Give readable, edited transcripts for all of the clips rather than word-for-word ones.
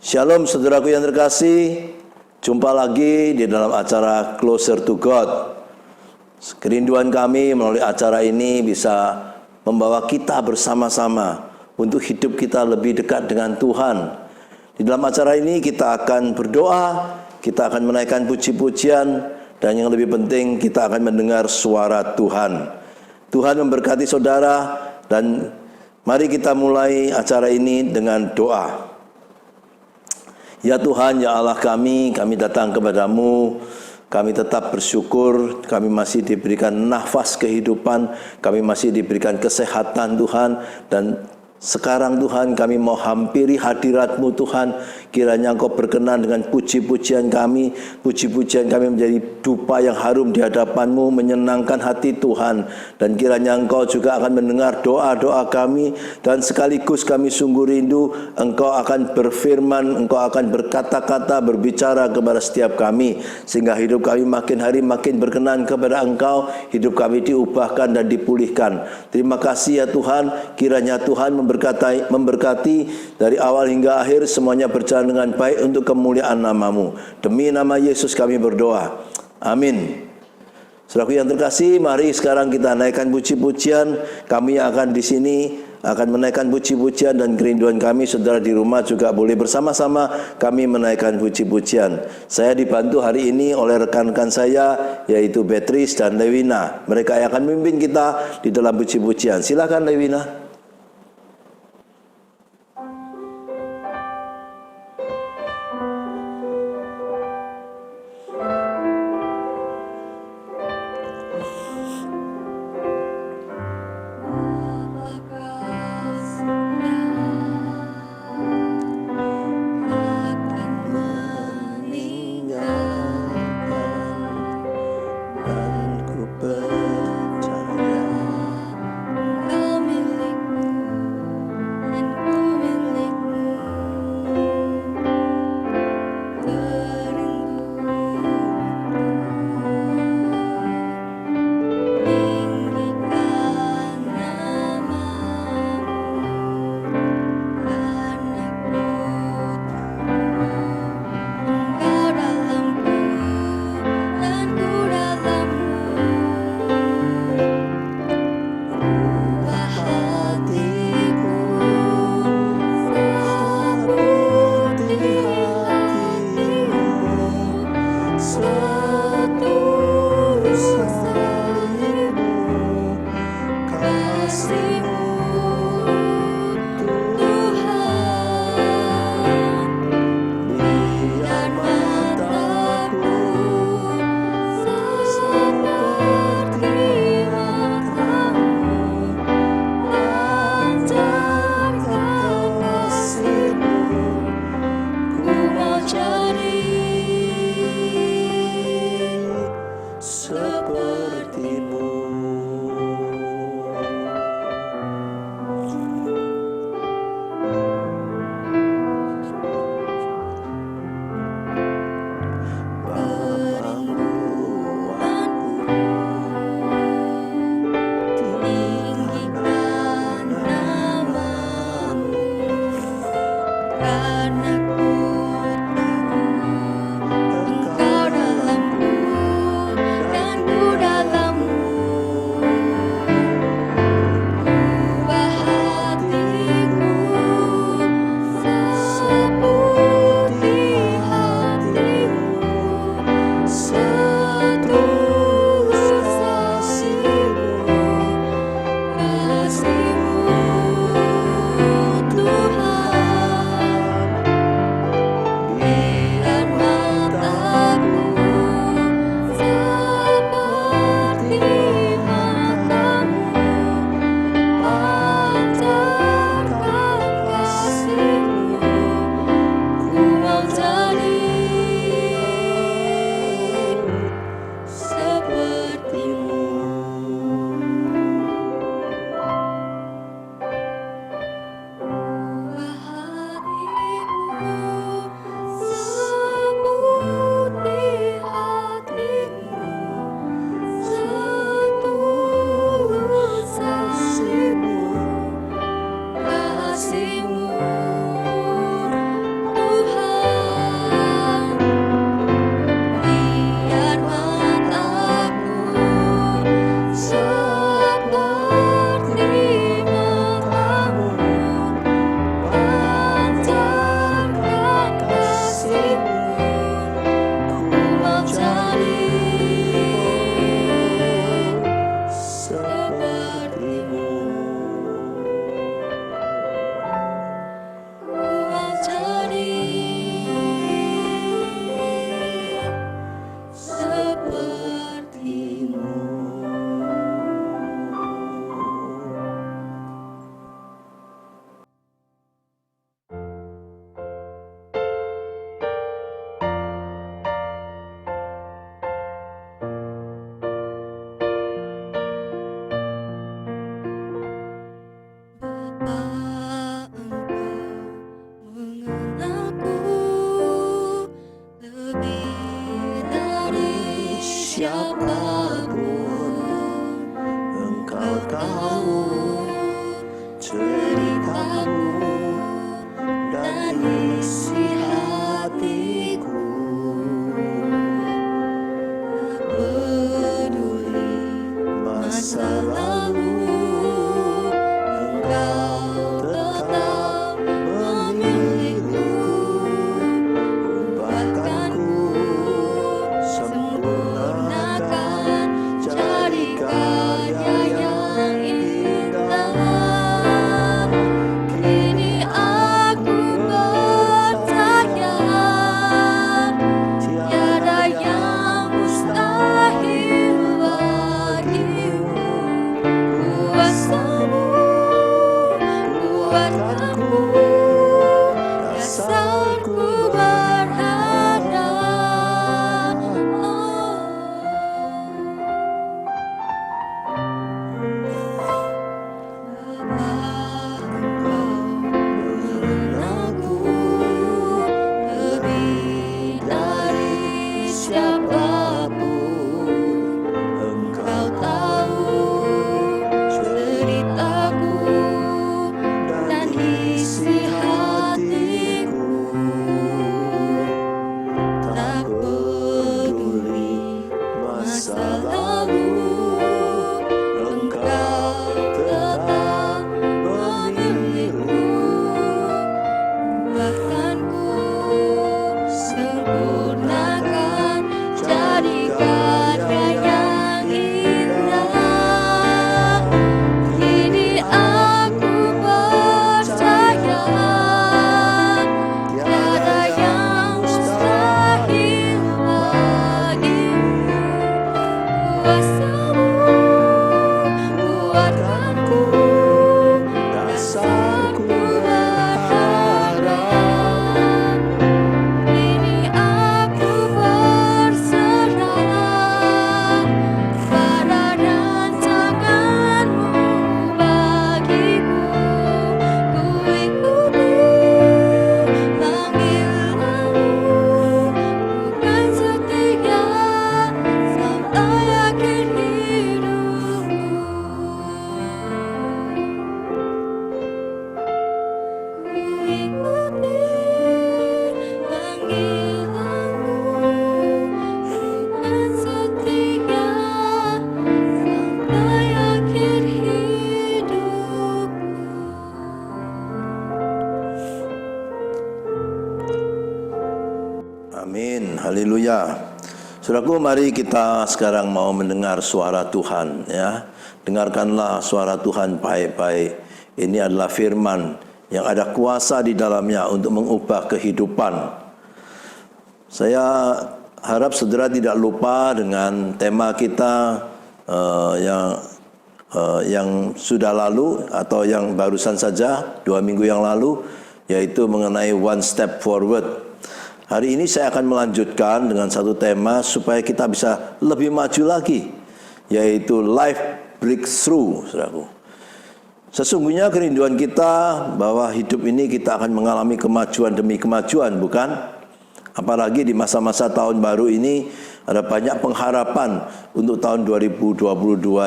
Shalom saudaraku yang terkasih, jumpa lagi di dalam acara Closer to God. Kerinduan kami melalui acara ini bisa membawa kita bersama-sama untuk hidup kita lebih dekat dengan Tuhan. Di dalam acara ini kita akan berdoa, kita akan menaikkan puji-pujian, dan yang lebih penting kita akan mendengar suara Tuhan. Tuhan memberkati saudara, dan mari kita mulai acara ini dengan doa. Ya Tuhan, ya Allah kami datang kepadamu, kami tetap bersyukur, kami masih diberikan nafas kehidupan, kami masih diberikan kesehatan Tuhan, dan sekarang Tuhan kami mau hampiri hadirat-Mu Tuhan. Kiranya Engkau berkenan dengan puji-pujian kami. Puji-pujian kami menjadi dupa yang harum di hadapan-Mu, menyenangkan hati Tuhan. Dan kiranya Engkau juga akan mendengar doa-doa kami. Dan sekaligus kami sungguh rindu Engkau akan berfirman, Engkau akan berkata-kata, berbicara kepada setiap kami. Sehingga hidup kami makin hari makin berkenan kepada Engkau. Hidup kami diubahkan dan dipulihkan. Terima kasih ya Tuhan. Kiranya Tuhan memberkati dari awal hingga akhir, semuanya berjalan dengan baik untuk kemuliaan nama-Mu. Demi nama Yesus kami berdoa. Amin. Saudaraku yang terkasih, mari sekarang kita naikkan puji-pujian. Kami akan di sini akan menaikkan puji-pujian, dan kerinduan kami saudara di rumah juga boleh bersama-sama kami menaikkan puji-pujian. Saya dibantu hari ini oleh rekan-rekan saya, yaitu Beatrice dan Lewina. Mereka yang akan memimpin kita di dalam puji-pujian. Silakan Lewina. Engkau dalamku dan siapapun, Engkau tahu ceritaku dan isi hatiku. Peduli masa lalu, Engkau tetap memilihku. Ubahkanku, sempurnakan, jadi karya yang indah. Kini aku percaya, tiada yang mustahil bagimu. Kuasamu kuatkanku, dasarku berharap. Aku lebih dari siapapun, Engkau tahu ceritaku dan isi hatiku. Tak peduli masa lalu, Engkau tetap memilihku. Ubahkanku, sempurnakan, jadi karya yang indah. Kini aku percaya, tiada yang mustahil bagimu. Kuasamu kuatkanku, dasarku berharap. Kini aku berserah pada rancangan-Mu bagiku. Ku ikuti panggilan-Mu, bukan setia sampai akhir hidupku. Ku ikuti panggilan-Mu, bukan setia sampai akhir hidupku. Amin, haleluya. Saudaraku, mari kita sekarang mau mendengar suara Tuhan, ya. Dengarkanlah suara Tuhan baik-baik. Ini adalah firman yang ada kuasa di dalamnya untuk mengubah kehidupan. Saya harap saudara tidak lupa dengan tema kita yang sudah lalu atau yang barusan saja 2 minggu yang lalu, yaitu mengenai one step forward. Hari ini saya akan melanjutkan dengan satu tema supaya kita bisa lebih maju lagi, yaitu life breakthrough, saudaraku. Sesungguhnya kerinduan kita bahwa hidup ini kita akan mengalami kemajuan demi kemajuan, bukan? Apalagi di masa-masa tahun baru ini ada banyak pengharapan untuk tahun 2022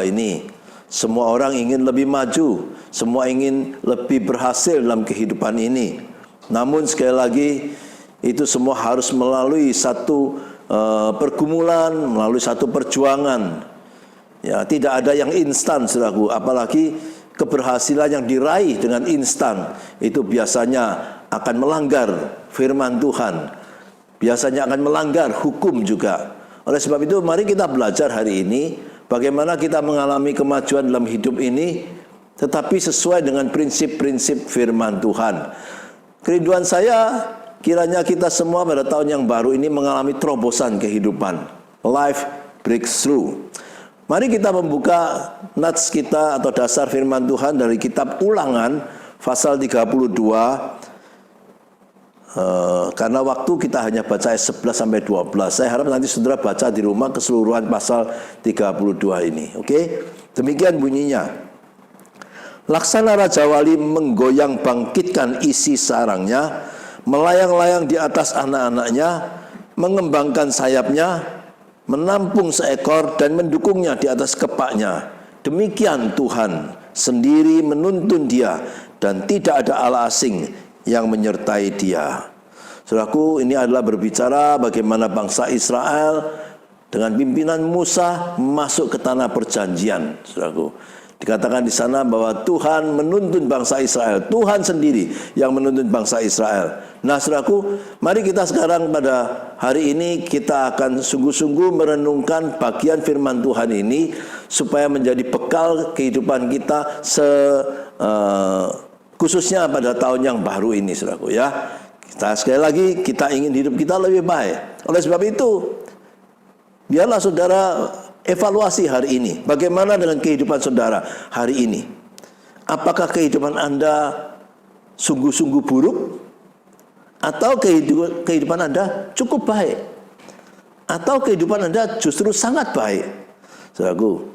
ini. Semua orang ingin lebih maju, semua ingin lebih berhasil dalam kehidupan ini. Namun sekali lagi, itu semua harus melalui satu pergumulan, melalui satu perjuangan. Ya, tidak ada yang instan, saudaraku. Apalagi keberhasilan yang diraih dengan instan itu biasanya akan melanggar firman Tuhan. Biasanya akan melanggar hukum juga. Oleh sebab itu, mari kita belajar hari ini bagaimana kita mengalami kemajuan dalam hidup ini, tetapi sesuai dengan prinsip-prinsip firman Tuhan. Kerinduan saya, kiranya kita semua pada tahun yang baru ini mengalami terobosan kehidupan, life breakthrough. Mari kita membuka nats kita atau dasar firman Tuhan dari kitab Ulangan pasal 32. Karena waktu kita hanya baca ayat 11 sampai 12. Saya harap nanti saudara baca di rumah keseluruhan pasal 32 ini. Oke? Demikian bunyinya. Laksana Raja Wali menggoyang bangkitkan isi sarangnya, melayang-layang di atas anak-anaknya, mengembangkan sayapnya, menampung seekor dan mendukungnya di atas kepaknya. Demikian Tuhan sendiri menuntun dia, dan tidak ada Allah asing yang menyertai dia. Saudaraku, ini adalah berbicara bagaimana bangsa Israel dengan pimpinan Musa masuk ke tanah perjanjian. Saudaraku, dikatakan di sana bahwa Tuhan menuntun bangsa Israel. Tuhan sendiri yang menuntun bangsa Israel. Nah, saudaraku, mari kita sekarang pada hari ini kita akan sungguh-sungguh merenungkan bagian firman Tuhan ini supaya menjadi bekal kehidupan kita khususnya pada tahun yang baru ini, saudaraku ya. Kita sekali lagi kita ingin hidup kita lebih baik. Oleh sebab itu, biarlah saudara evaluasi hari ini. Bagaimana dengan kehidupan saudara hari ini? Apakah kehidupan Anda sungguh-sungguh buruk? Atau kehidupan Anda cukup baik? Atau kehidupan Anda justru sangat baik? Saudaraku,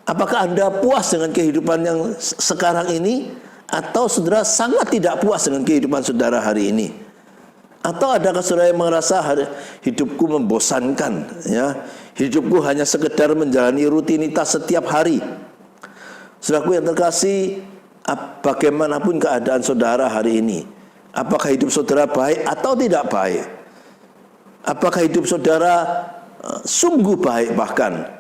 apakah Anda puas dengan kehidupan yang sekarang ini? Atau saudara sangat tidak puas dengan kehidupan saudara hari ini? Atau adakah saudara yang merasa hidupku membosankan, ya? Hidupku hanya sekedar menjalani rutinitas setiap hari. Saudaraku yang terkasih, bagaimanapun keadaan saudara hari ini, apakah hidup saudara baik atau tidak baik? Apakah hidup saudara sungguh baik bahkan?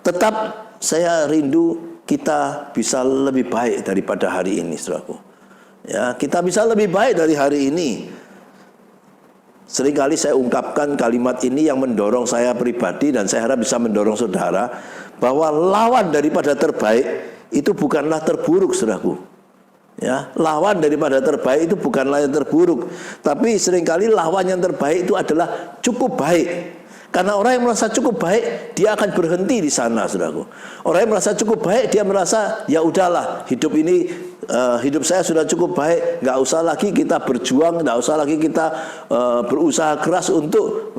Tetap saya rindu kita bisa lebih baik daripada hari ini, saudaraku. Ya, kita bisa lebih baik dari hari ini. Seringkali saya ungkapkan kalimat ini yang mendorong saya pribadi, dan saya harap bisa mendorong saudara, bahwa lawan daripada terbaik itu bukanlah terburuk, saudaraku. Ya, lawan daripada terbaik itu bukanlah yang terburuk, tapi seringkali lawan yang terbaik itu adalah cukup baik. Karena orang yang merasa cukup baik, dia akan berhenti di sana, saudaraku. Orang yang merasa cukup baik, dia merasa ya udahlah, hidup ini, hidup saya sudah cukup baik, nggak usah lagi kita berjuang, nggak usah lagi kita berusaha keras untuk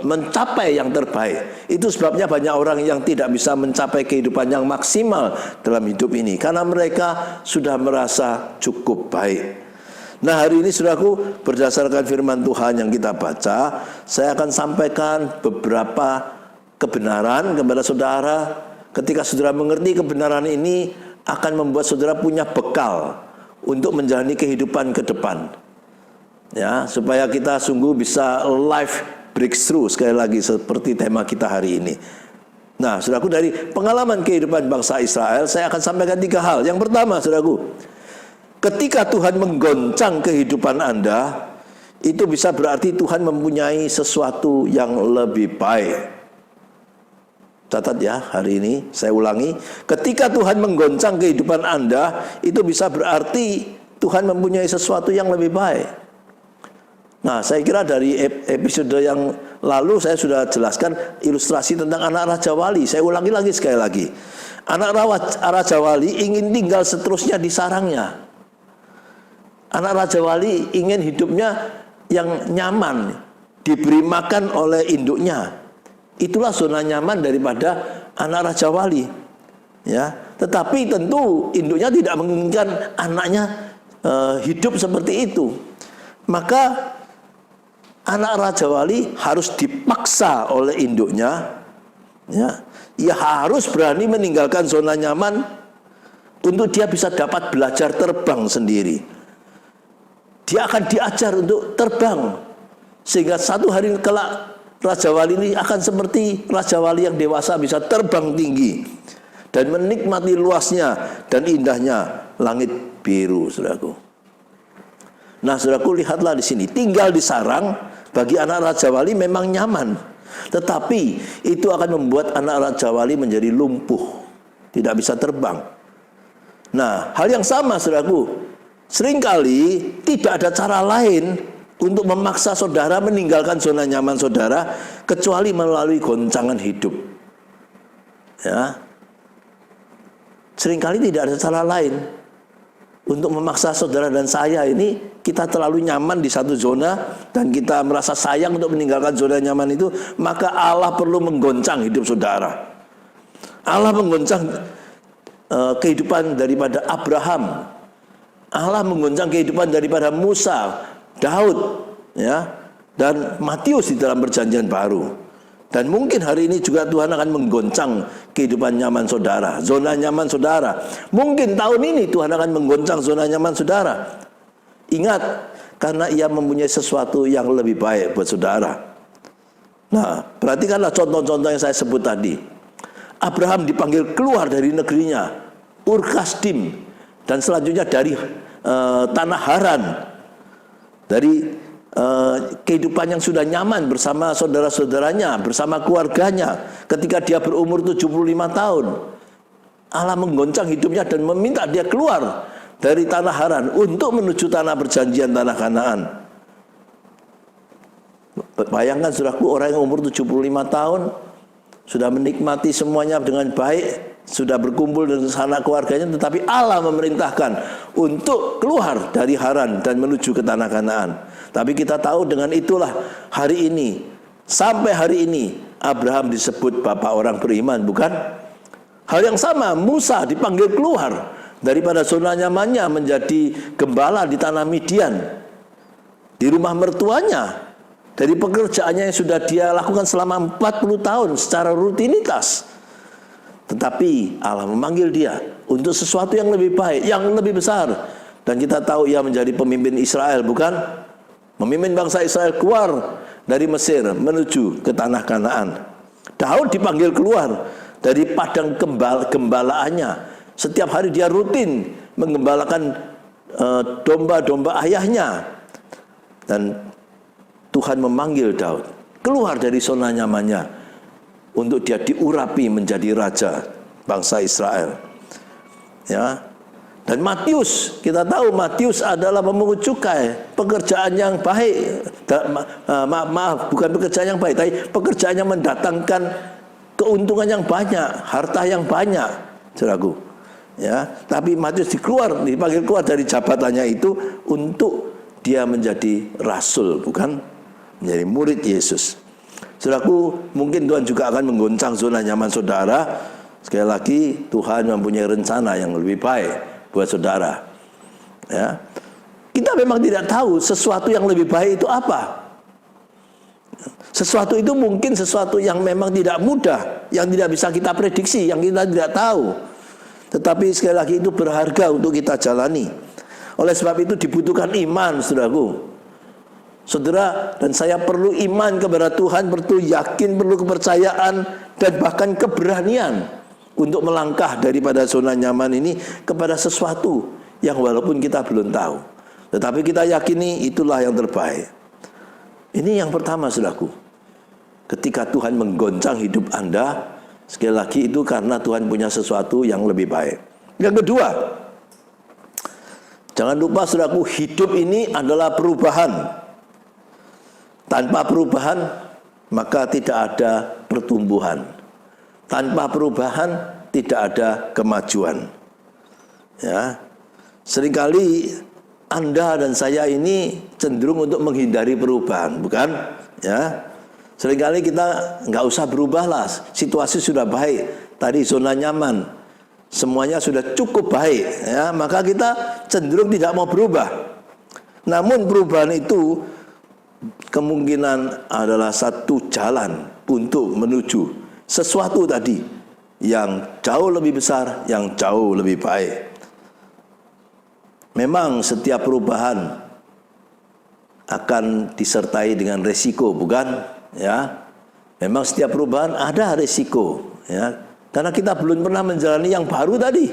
mencapai yang terbaik. Itu sebabnya banyak orang yang tidak bisa mencapai kehidupan yang maksimal dalam hidup ini, karena mereka sudah merasa cukup baik. Nah, hari ini saudaraku, berdasarkan firman Tuhan yang kita baca, saya akan sampaikan beberapa kebenaran kepada saudara. Ketika saudara mengerti kebenaran ini, akan membuat saudara punya bekal untuk menjalani kehidupan ke depan. Ya, supaya kita sungguh bisa life breakthrough, sekali lagi seperti tema kita hari ini. Nah, saudaraku, dari pengalaman kehidupan bangsa Israel, saya akan sampaikan 3 hal. Yang pertama, saudaraku, ketika Tuhan menggoncang kehidupan Anda, itu bisa berarti Tuhan mempunyai sesuatu yang lebih baik. Catat ya, hari ini saya ulangi. Ketika Tuhan menggoncang kehidupan Anda, itu bisa berarti Tuhan mempunyai sesuatu yang lebih baik. Nah, saya kira dari episode yang lalu saya sudah jelaskan ilustrasi tentang anak Raja Wali. Saya ulangi lagi sekali lagi. Anak Raja Wali ingin tinggal seterusnya di sarangnya. Anak Raja Wali ingin hidupnya yang nyaman, diberi makan oleh induknya. Itulah zona nyaman daripada anak Raja Wali. Ya, tetapi tentu induknya tidak menginginkan anaknya hidup seperti itu. Maka anak Raja Wali harus dipaksa oleh induknya. Ya, ia harus berani meninggalkan zona nyaman untuk dia bisa dapat belajar terbang sendiri. Dia akan diajar untuk terbang, sehingga satu hari kelak Raja Wali ini akan seperti Raja Wali yang dewasa, bisa terbang tinggi dan menikmati luasnya dan indahnya langit biru, saudaraku. Nah, saudaraku, lihatlah di sini, tinggal di sarang bagi anak Raja Wali memang nyaman, tetapi itu akan membuat anak Raja Wali menjadi lumpuh, tidak bisa terbang. Nah, hal yang sama, saudaraku, seringkali tidak ada cara lain untuk memaksa saudara meninggalkan zona nyaman saudara kecuali melalui goncangan hidup. Ya, seringkali tidak ada cara lain untuk memaksa saudara dan saya ini. Kita terlalu nyaman di satu zona dan kita merasa sayang untuk meninggalkan zona nyaman itu, maka Allah perlu menggoncang hidup saudara. Allah menggoncang kehidupan daripada Abraham. Allah menggoncang kehidupan daripada Musa, Daud, ya, dan Matius di dalam Perjanjian Baru. Dan mungkin hari ini juga Tuhan akan menggoncang kehidupan nyaman saudara, zona nyaman saudara. Mungkin tahun ini Tuhan akan menggoncang zona nyaman saudara. Ingat, karena Ia mempunyai sesuatu yang lebih baik buat saudara. Nah, perhatikanlah contoh-contoh yang saya sebut tadi. Abraham dipanggil keluar dari negerinya, Ur Kasdim, dan selanjutnya dari tanah Haran, dari kehidupan yang sudah nyaman bersama saudara-saudaranya, bersama keluarganya. Ketika dia berumur 75 tahun, Allah menggoncang hidupnya dan meminta dia keluar dari tanah Haran untuk menuju tanah perjanjian, tanah Kanaan. Bayangkan saudaraku, orang yang umur 75 tahun sudah menikmati semuanya dengan baik, sudah berkumpul dengan sanak keluarganya, tetapi Allah memerintahkan untuk keluar dari Haran dan menuju ke tanah Kanaan. Tapi kita tahu dengan itulah hari ini, sampai hari ini Abraham disebut bapak orang beriman, bukan? Hal yang sama, Musa dipanggil keluar daripada zona nyamannya menjadi gembala di tanah Midian, di rumah mertuanya, dari pekerjaannya yang sudah dia lakukan selama 40 tahun secara rutinitas. Tetapi Allah memanggil dia untuk sesuatu yang lebih baik, yang lebih besar. Dan kita tahu ia menjadi pemimpin Israel, bukan? Memimpin bangsa Israel keluar dari Mesir menuju ke tanah Kanaan. Daud dipanggil keluar dari padang gembalaannya. Setiap hari dia rutin menggembalakan domba-domba ayahnya. Dan Tuhan memanggil Daud keluar dari zona nyamannya untuk dia diurapi menjadi raja bangsa Israel. Ya. Dan Matius, kita tahu Matius adalah pemungut cukai, pekerjaan yang baik, maaf, bukan pekerjaan yang baik, tapi pekerjaan yang mendatangkan keuntungan yang banyak, harta yang banyak, saudaraku. Ya, tapi Matius dipanggil keluar dari jabatannya itu untuk dia menjadi rasul, bukan menjadi murid Yesus. Saudaraku, mungkin Tuhan juga akan menggoncang zona nyaman saudara. Sekali lagi, Tuhan mempunyai rencana yang lebih baik buat saudara. Ya. Kita memang tidak tahu sesuatu yang lebih baik itu apa. Sesuatu itu mungkin sesuatu yang memang tidak mudah, yang tidak bisa kita prediksi, yang kita tidak tahu. Tetapi sekali lagi itu berharga untuk kita jalani. Oleh sebab itu dibutuhkan iman, saudaraku. Saudara dan saya perlu iman kepada Tuhan, perlu yakin, perlu kepercayaan, dan bahkan keberanian untuk melangkah daripada zona nyaman ini kepada sesuatu yang walaupun kita belum tahu, tetapi kita yakini itulah yang terbaik. Ini yang pertama, saudaraku. Ketika Tuhan menggoncang hidup Anda, sekali lagi itu karena Tuhan punya sesuatu yang lebih baik. Yang kedua, jangan lupa saudaraku, hidup ini adalah perubahan. Tanpa perubahan maka tidak ada pertumbuhan. Tanpa perubahan tidak ada kemajuan. Ya. Seringkali Anda dan saya ini cenderung untuk menghindari perubahan, bukan? Ya. Seringkali kita nggak usah berubahlah, situasi sudah baik, tadi zona nyaman, semuanya sudah cukup baik, ya, maka kita cenderung tidak mau berubah. Namun perubahan itu kemungkinan adalah satu jalan untuk menuju sesuatu tadi yang jauh lebih besar, yang jauh lebih baik. Memang setiap perubahan akan disertai dengan resiko, bukan? Ya, memang setiap perubahan ada resiko, ya, karena kita belum pernah menjalani yang baru tadi.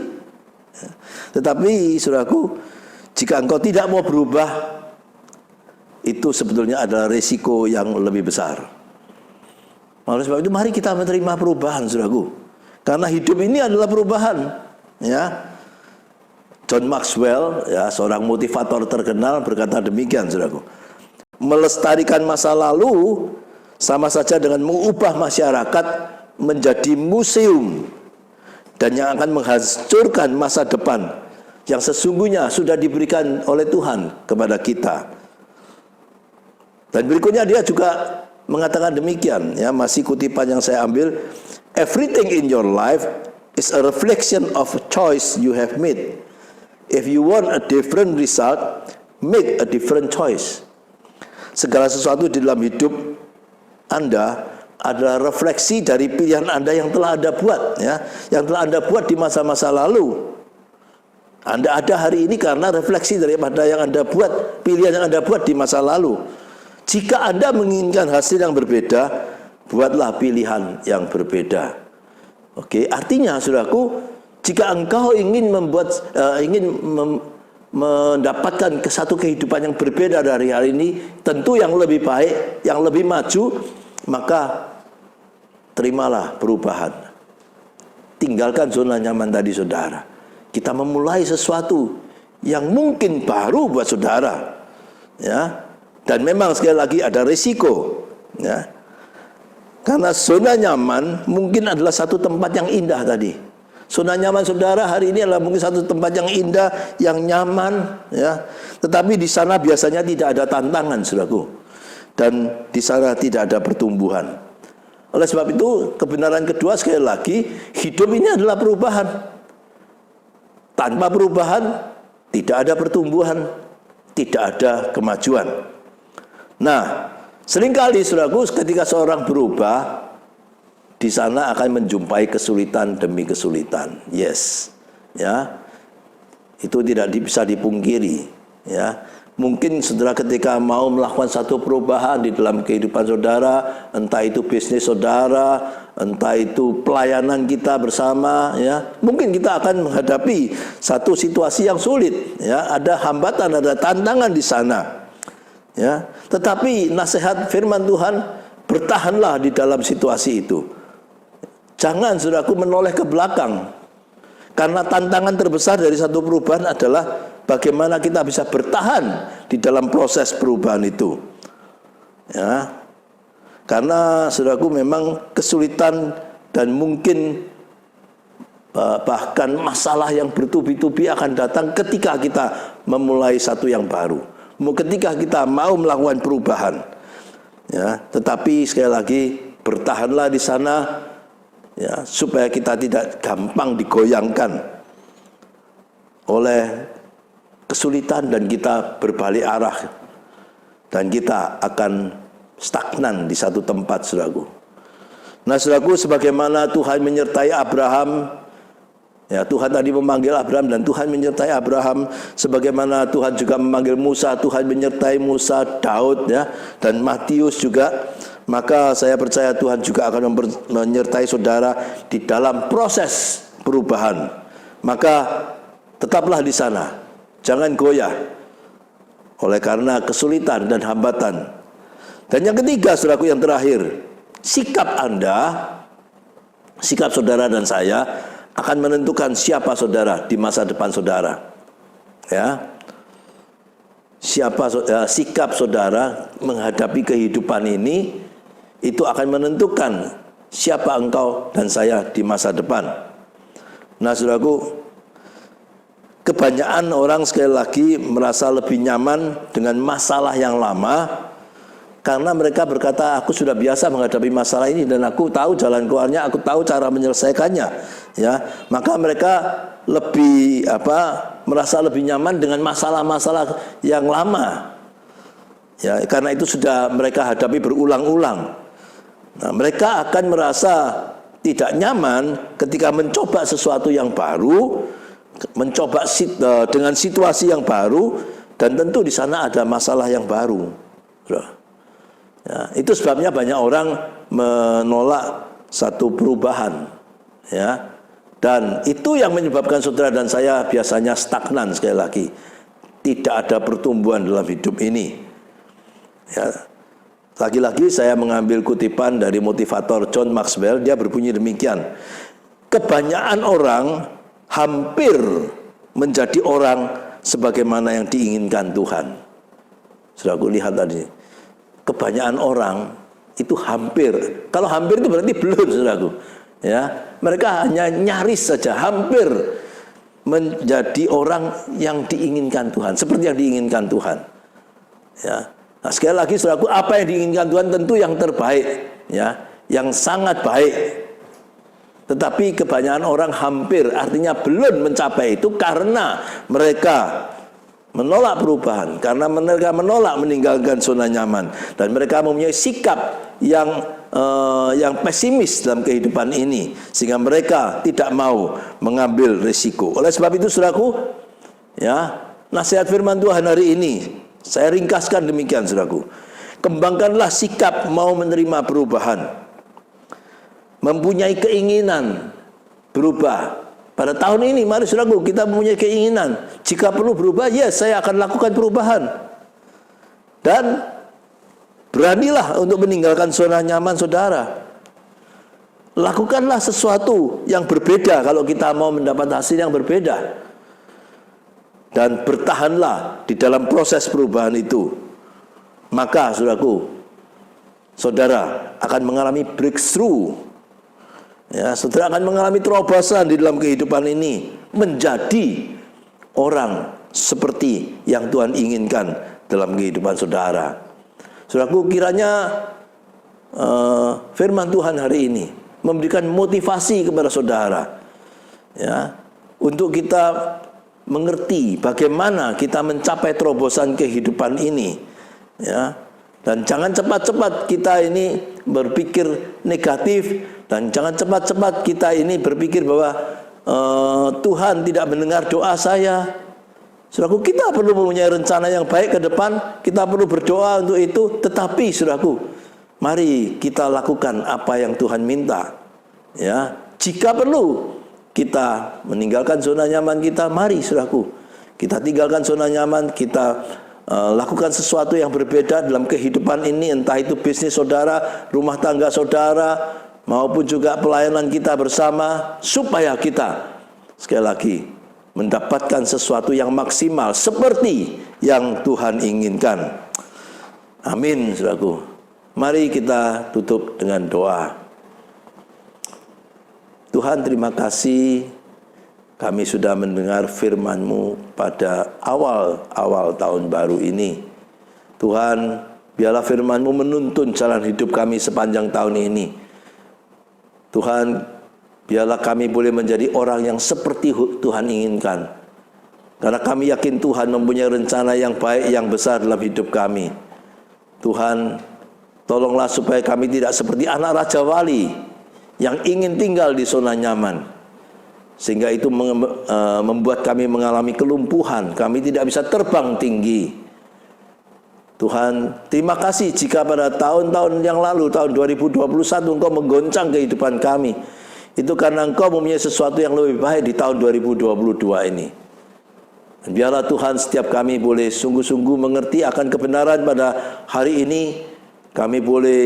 Ya. Tetapi, saudaraku, jika engkau tidak mau berubah, itu sebetulnya adalah resiko yang lebih besar. Oleh sebab itu mari kita menerima perubahan, saudaraku. Karena hidup ini adalah perubahan. Ya. John Maxwell, ya, seorang motivator terkenal, berkata demikian, saudaraku. Melestarikan masa lalu sama saja dengan mengubah masyarakat menjadi museum, dan yang akan menghancurkan masa depan yang sesungguhnya sudah diberikan oleh Tuhan kepada kita. Dan berikutnya dia juga mengatakan demikian, ya, masih kutipan yang saya ambil, everything in your life is a reflection of a choice you have made. If you want a different result, make a different choice. Segala sesuatu di dalam hidup Anda adalah refleksi dari pilihan Anda yang telah Anda buat, ya, yang telah Anda buat di masa-masa lalu. Anda ada hari ini karena refleksi daripada yang Anda buat, pilihan yang Anda buat di masa lalu. Jika Anda menginginkan hasil yang berbeda, buatlah pilihan yang berbeda. Oke, artinya saudaraku, jika engkau ingin mendapatkan satu kehidupan yang berbeda dari hari ini, tentu yang lebih baik, yang lebih maju, maka terimalah perubahan. Tinggalkan zona nyaman tadi, saudara. Kita memulai sesuatu yang mungkin baru buat saudara, ya. Dan memang sekali lagi ada risiko, ya. Karena zona nyaman mungkin adalah satu tempat yang indah tadi. Zona nyaman saudara hari ini adalah mungkin satu tempat yang indah, yang nyaman, ya. Tetapi di sana biasanya tidak ada tantangan, saudaraku. Dan di sana tidak ada pertumbuhan. Oleh sebab itu, kebenaran kedua sekali lagi, hidup ini adalah perubahan. Tanpa perubahan, tidak ada pertumbuhan, tidak ada kemajuan. Nah, seringkali saudaraku, ketika seorang berubah, di sana akan menjumpai kesulitan demi kesulitan. Yes, ya, itu tidak bisa dipungkiri. Ya, mungkin saudara ketika mau melakukan satu perubahan di dalam kehidupan saudara, entah itu bisnis saudara, entah itu pelayanan kita bersama, ya, mungkin kita akan menghadapi satu situasi yang sulit. Ya, ada hambatan, ada tantangan di sana. Ya, tetapi nasihat firman Tuhan, bertahanlah di dalam situasi itu. Jangan saudaraku menoleh ke belakang. Karena tantangan terbesar dari satu perubahan adalah bagaimana kita bisa bertahan di dalam proses perubahan itu. Ya. Karena saudaraku memang kesulitan dan mungkin bahkan masalah yang bertubi-tubi akan datang ketika kita memulai satu yang baru. Ketika kita mau melakukan perubahan. Ya, tetapi sekali lagi bertahanlah di sana, ya, supaya kita tidak gampang digoyangkan oleh kesulitan dan kita berbalik arah dan kita akan stagnan di satu tempat, saudaraku. Nah, saudaraku, sebagaimana Tuhan menyertai Abraham, ya, Tuhan tadi memanggil Abraham dan Tuhan menyertai Abraham, sebagaimana Tuhan juga memanggil Musa, Tuhan menyertai Musa, Daud, ya, dan Matius juga. Maka saya percaya Tuhan juga akan menyertai saudara di dalam proses perubahan. Maka tetaplah di sana, jangan goyah oleh karena kesulitan dan hambatan. Dan yang ketiga, saudaraku, yang terakhir, sikap Anda, sikap saudara dan saya akan menentukan siapa saudara di masa depan saudara. Ya, sikap saudara menghadapi kehidupan ini itu akan menentukan siapa engkau dan saya di masa depan. Nah, saudaraku, kebanyakan orang sekali lagi merasa lebih nyaman dengan masalah yang lama karena mereka berkata, aku sudah biasa menghadapi masalah ini dan aku tahu jalan keluarnya, aku tahu cara menyelesaikannya. Ya, maka mereka lebih merasa lebih nyaman dengan masalah-masalah yang lama. Ya, karena itu sudah mereka hadapi berulang-ulang. Nah, mereka akan merasa tidak nyaman ketika mencoba sesuatu yang baru, mencoba dengan situasi yang baru, dan tentu di sana ada masalah yang baru. Ya, itu sebabnya banyak orang menolak satu perubahan, ya, dan itu yang menyebabkan saudara dan saya biasanya stagnan. Sekali lagi, tidak ada pertumbuhan dalam hidup ini. Ya, lagi-lagi saya mengambil kutipan dari motivator John Maxwell. Dia berbunyi demikian: kebanyakan orang hampir menjadi orang sebagaimana yang diinginkan Tuhan. Sudah aku lihat tadi, kebanyakan orang itu hampir. Kalau hampir itu berarti belum, saudaraku. Ya, mereka hanya nyaris saja, hampir menjadi orang yang diinginkan Tuhan, seperti yang diinginkan Tuhan. Ya, nah, sekali lagi, saudaraku, apa yang diinginkan Tuhan tentu yang terbaik, ya, yang sangat baik. Tetapi kebanyakan orang hampir, artinya belum mencapai itu karena mereka menolak perubahan, karena mereka menolak meninggalkan zona nyaman, dan mereka mempunyai sikap yang pesimis dalam kehidupan ini, sehingga mereka tidak mau mengambil risiko. Oleh sebab itu, saudaraku, ya, nasihat firman Tuhan hari ini saya ringkaskan demikian, saudaraku. Kembangkanlah sikap mau menerima perubahan, mempunyai keinginan berubah. Pada tahun ini, mari saudaraku, kita mempunyai keinginan, jika perlu berubah, ya saya akan lakukan perubahan. Dan beranilah untuk meninggalkan zona nyaman saudara. Lakukanlah sesuatu yang berbeda kalau kita mau mendapat hasil yang berbeda. Dan bertahanlah di dalam proses perubahan itu. Maka saudaraku, saudara akan mengalami breakthrough. Ya, saudara akan mengalami terobosan di dalam kehidupan ini, menjadi orang seperti yang Tuhan inginkan dalam kehidupan saudara. Saudaraku, kiranya firman Tuhan hari ini memberikan motivasi kepada saudara, ya, untuk kita mengerti bagaimana kita mencapai terobosan kehidupan ini. Ya, dan jangan cepat-cepat kita ini berpikir negatif, dan jangan cepat-cepat kita ini berpikir bahwa Tuhan tidak mendengar doa saya. Saudaraku, kita perlu mempunyai rencana yang baik ke depan, kita perlu berdoa untuk itu. Tetapi saudaraku, mari kita lakukan apa yang Tuhan minta. Ya, jika perlu kita meninggalkan zona nyaman kita, mari saudaraku, kita tinggalkan zona nyaman, kita lakukan sesuatu yang berbeda dalam kehidupan ini, entah itu bisnis saudara, rumah tangga saudara, maupun juga pelayanan kita bersama, supaya kita sekali lagi mendapatkan sesuatu yang maksimal seperti yang Tuhan inginkan. Amin, saudaraku. Mari kita tutup dengan doa. Tuhan, terima kasih kami sudah mendengar firman-Mu pada awal-awal tahun baru ini. Tuhan, biarlah firman-Mu menuntun jalan hidup kami sepanjang tahun ini. Tuhan, biarlah kami boleh menjadi orang yang seperti Tuhan inginkan. Karena kami yakin Tuhan mempunyai rencana yang baik, yang besar dalam hidup kami. Tuhan, tolonglah supaya kami tidak seperti anak Raja Wali yang ingin tinggal di zona nyaman, sehingga itu membuat kami mengalami kelumpuhan. Kami tidak bisa terbang tinggi. Tuhan, terima kasih jika pada tahun-tahun yang lalu, tahun 2021, Engkau menggoncang kehidupan kami. Itu karena Engkau mempunyai sesuatu yang lebih baik di tahun 2022 ini. Dan biarlah Tuhan, setiap kami boleh sungguh-sungguh mengerti akan kebenaran pada hari ini. Kami boleh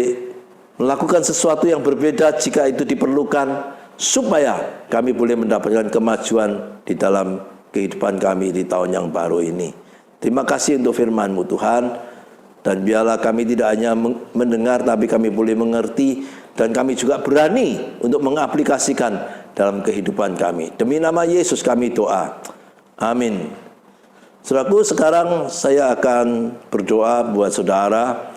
melakukan sesuatu yang berbeda jika itu diperlukan, supaya kami boleh mendapatkan kemajuan di dalam kehidupan kami di tahun yang baru ini. Terima kasih untuk firman-Mu Tuhan, dan biarlah kami tidak hanya mendengar, tapi kami boleh mengerti, dan kami juga berani untuk mengaplikasikan dalam kehidupan kami. Demi nama Yesus kami doa. Amin. Saudaraku, sekarang saya akan berdoa buat saudara.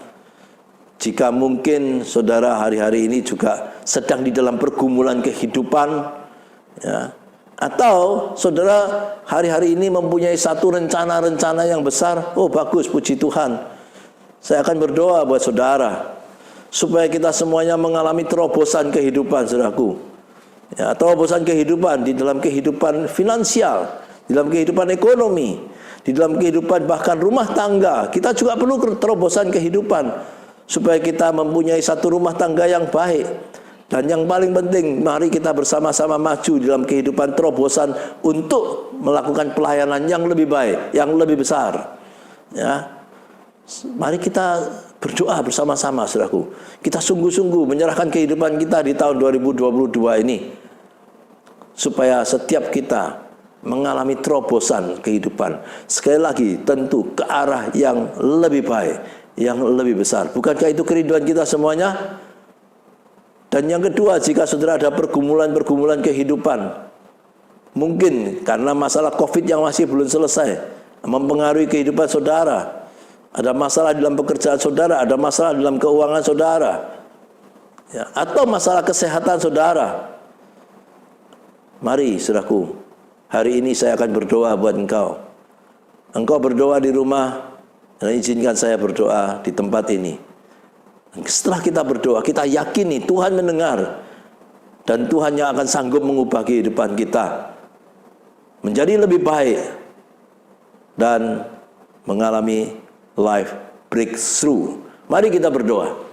Jika mungkin saudara hari-hari ini juga sedang di dalam pergumulan kehidupan, ya, atau saudara hari-hari ini mempunyai satu rencana-rencana yang besar, oh bagus, puji Tuhan. Saya akan berdoa buat saudara, supaya kita semuanya mengalami terobosan kehidupan, saudaraku. Ya, terobosan kehidupan di dalam kehidupan finansial, di dalam kehidupan ekonomi, di dalam kehidupan bahkan rumah tangga. Kita juga perlu terobosan kehidupan, supaya kita mempunyai satu rumah tangga yang baik. Dan yang paling penting, mari kita bersama-sama maju dalam kehidupan terobosan untuk melakukan pelayanan yang lebih baik, yang lebih besar. Ya, mari kita berdoa bersama-sama, saudaraku. Kita sungguh-sungguh menyerahkan kehidupan kita di tahun 2022 ini, supaya setiap kita mengalami terobosan kehidupan. Sekali lagi, tentu ke arah yang lebih baik, yang lebih besar. Bukankah itu kerinduan kita semuanya? Dan yang kedua, jika saudara ada pergumulan-pergumulan kehidupan, mungkin karena masalah COVID yang masih belum selesai, mempengaruhi kehidupan saudara, ada masalah dalam pekerjaan saudara, ada masalah dalam keuangan saudara, ya, atau masalah kesehatan saudara, mari saudaraku, hari ini saya akan berdoa buat engkau. engkau berdoa di rumah, dan izinkan saya berdoa di tempat ini. Dan setelah kita berdoa, kita yakini Tuhan mendengar, dan Tuhan yang akan sanggup mengubah kehidupan kita menjadi lebih baik dan mengalami life breakthrough. Mari kita berdoa.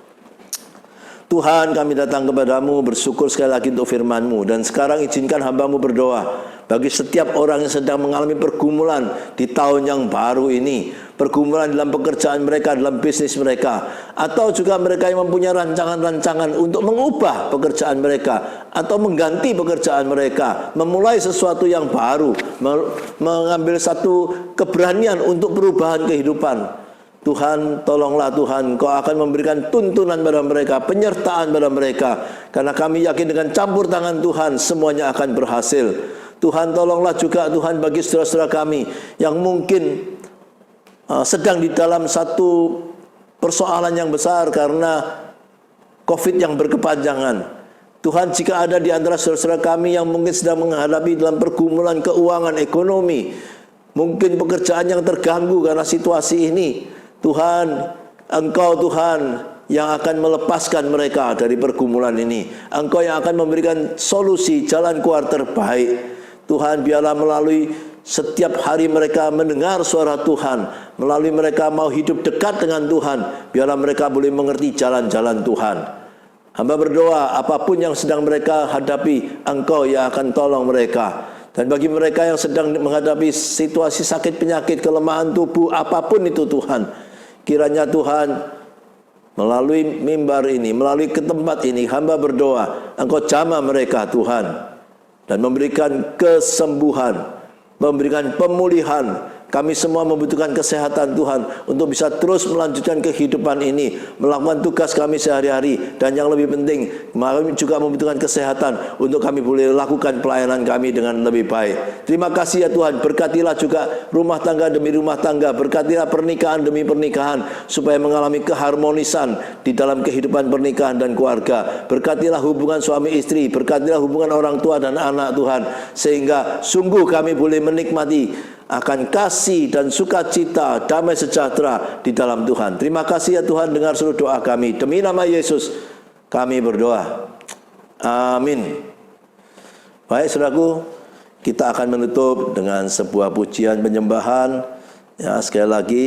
Tuhan, kami datang kepadamu bersyukur sekali lagi untuk firman-Mu, dan sekarang izinkan hamba-Mu berdoa bagi setiap orang yang sedang mengalami pergumulan di tahun yang baru ini, pergumulan dalam pekerjaan mereka, dalam bisnis mereka, atau juga mereka yang mempunyai rancangan-rancangan untuk mengubah pekerjaan mereka atau mengganti pekerjaan mereka, memulai sesuatu yang baru, mengambil satu keberanian untuk perubahan kehidupan. Tuhan, tolonglah Tuhan, Kau akan memberikan tuntunan pada mereka, penyertaan pada mereka, karena kami yakin dengan campur tangan Tuhan semuanya akan berhasil. Tuhan, tolonglah juga Tuhan bagi saudara-saudara kami yang mungkin sedang di dalam satu persoalan yang besar karena COVID yang berkepanjangan. Tuhan, jika ada di antara saudara-saudara kami yang mungkin sedang menghadapi dalam pergumulan keuangan, ekonomi, mungkin pekerjaan yang terganggu karena situasi ini, Tuhan, Engkau Tuhan yang akan melepaskan mereka dari pergumulan ini. Engkau yang akan memberikan solusi, jalan keluar terbaik. Tuhan, biarlah melalui setiap hari mereka mendengar suara Tuhan, melalui mereka mau hidup dekat dengan Tuhan, biarlah mereka boleh mengerti jalan-jalan Tuhan. Hamba berdoa, apapun yang sedang mereka hadapi, Engkau yang akan tolong mereka. Dan bagi mereka yang sedang menghadapi situasi sakit penyakit, kelemahan tubuh, apapun itu Tuhan, kiranya Tuhan melalui mimbar ini, melalui ke tempat ini, hamba berdoa, Engkau jamah mereka Tuhan, dan memberikan kesembuhan, memberikan pemulihan. Kami semua membutuhkan kesehatan Tuhan untuk bisa terus melanjutkan kehidupan ini, melakukan tugas kami sehari-hari, dan yang lebih penting, kami juga membutuhkan kesehatan untuk kami boleh lakukan pelayanan kami dengan lebih baik. Terima kasih ya Tuhan, berkatilah juga rumah tangga demi rumah tangga, berkatilah pernikahan demi pernikahan, supaya mengalami keharmonisan di dalam kehidupan pernikahan dan keluarga. Berkatilah hubungan suami istri, berkatilah hubungan orang tua dan anak Tuhan, sehingga sungguh kami boleh menikmati akan kasih dan sukacita, damai sejahtera di dalam Tuhan. Terima kasih ya Tuhan, dengar seluruh doa kami. Demi nama Yesus kami berdoa. Amin. Baik saudaraku, kita akan menutup dengan sebuah pujian penyembahan. Ya, sekali lagi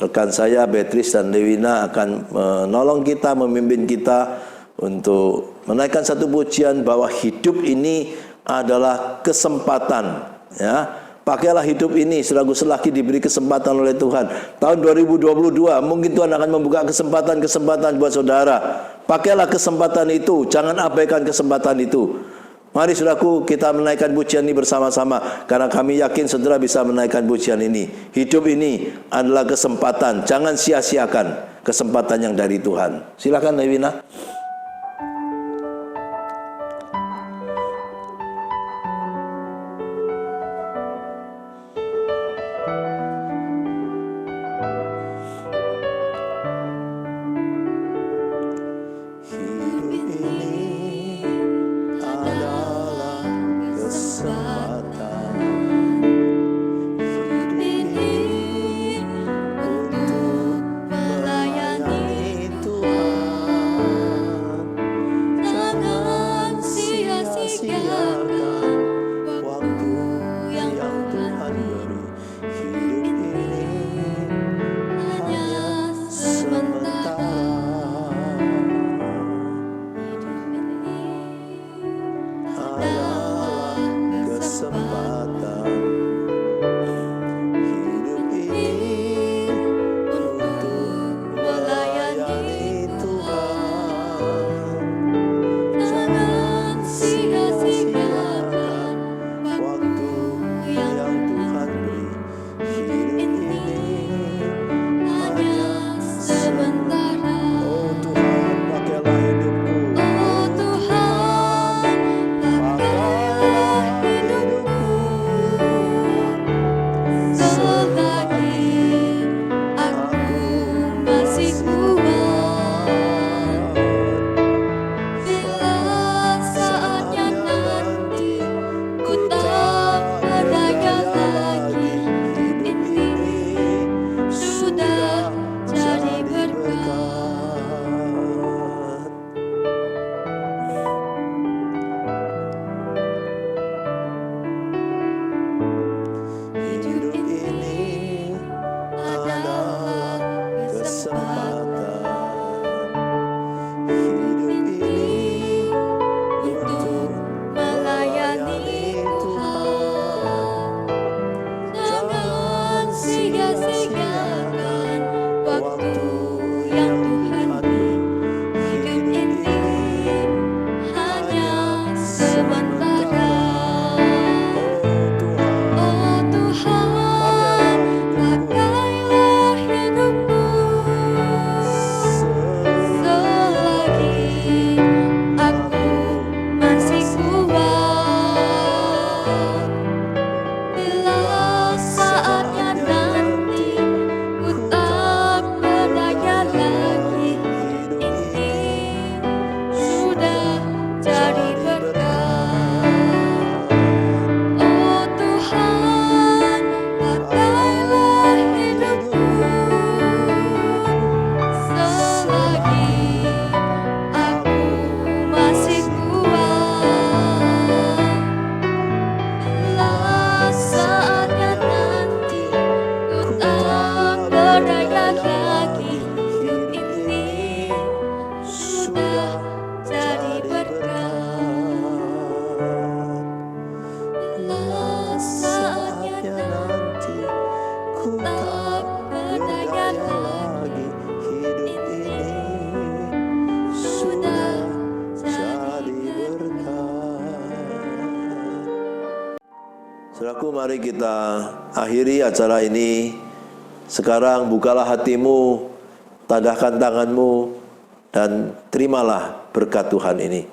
rekan saya Beatrice dan Lewina akan menolong kita, memimpin kita untuk menaikkan satu pujian bahwa hidup ini adalah kesempatan, ya. Pakailah hidup ini, saudaraku, selagi diberi kesempatan oleh Tuhan. Tahun 2022, mungkin Tuhan akan membuka kesempatan-kesempatan buat saudara. Pakailah kesempatan itu, jangan abaikan kesempatan itu. Mari saudaraku, kita menaikkan pujian ini bersama-sama, karena kami yakin saudara bisa menaikkan pujian ini. Hidup ini adalah kesempatan, jangan sia-siakan kesempatan yang dari Tuhan. Silakan Lewina. Saudaraku, mari kita akhiri acara ini. Sekarang bukalah hatimu, tadahkan tanganmu, dan terimalah berkat Tuhan ini.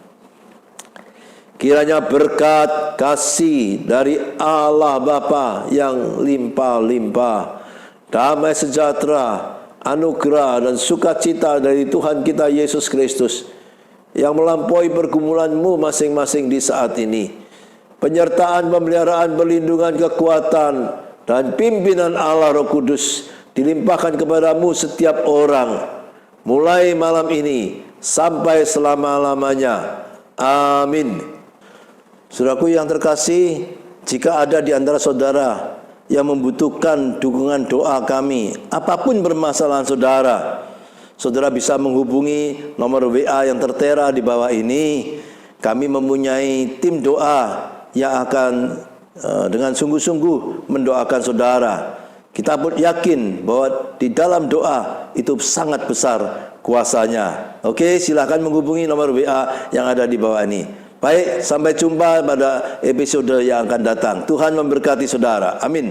Kiranya berkat kasih dari Allah Bapa yang limpah-limpah, damai sejahtera, anugerah dan sukacita dari Tuhan kita Yesus Kristus yang melampaui pergumulanmu masing-masing di saat ini, penyertaan, pemeliharaan, perlindungan, kekuatan, dan pimpinan Allah Roh Kudus dilimpahkan kepadamu setiap orang, mulai malam ini sampai selama-lamanya. Amin. Saudaraku yang terkasih, jika ada di antara saudara yang membutuhkan dukungan doa kami, apapun permasalahan saudara, saudara bisa menghubungi nomor WA yang tertera di bawah ini. Kami mempunyai tim doa yang akan dengan sungguh-sungguh mendoakan saudara. Kita pun yakin bahwa di dalam doa itu sangat besar kuasanya. Oke, silakan menghubungi nomor WA yang ada di bawah ini. Baik, sampai jumpa pada episode yang akan datang. Tuhan memberkati saudara. Amin.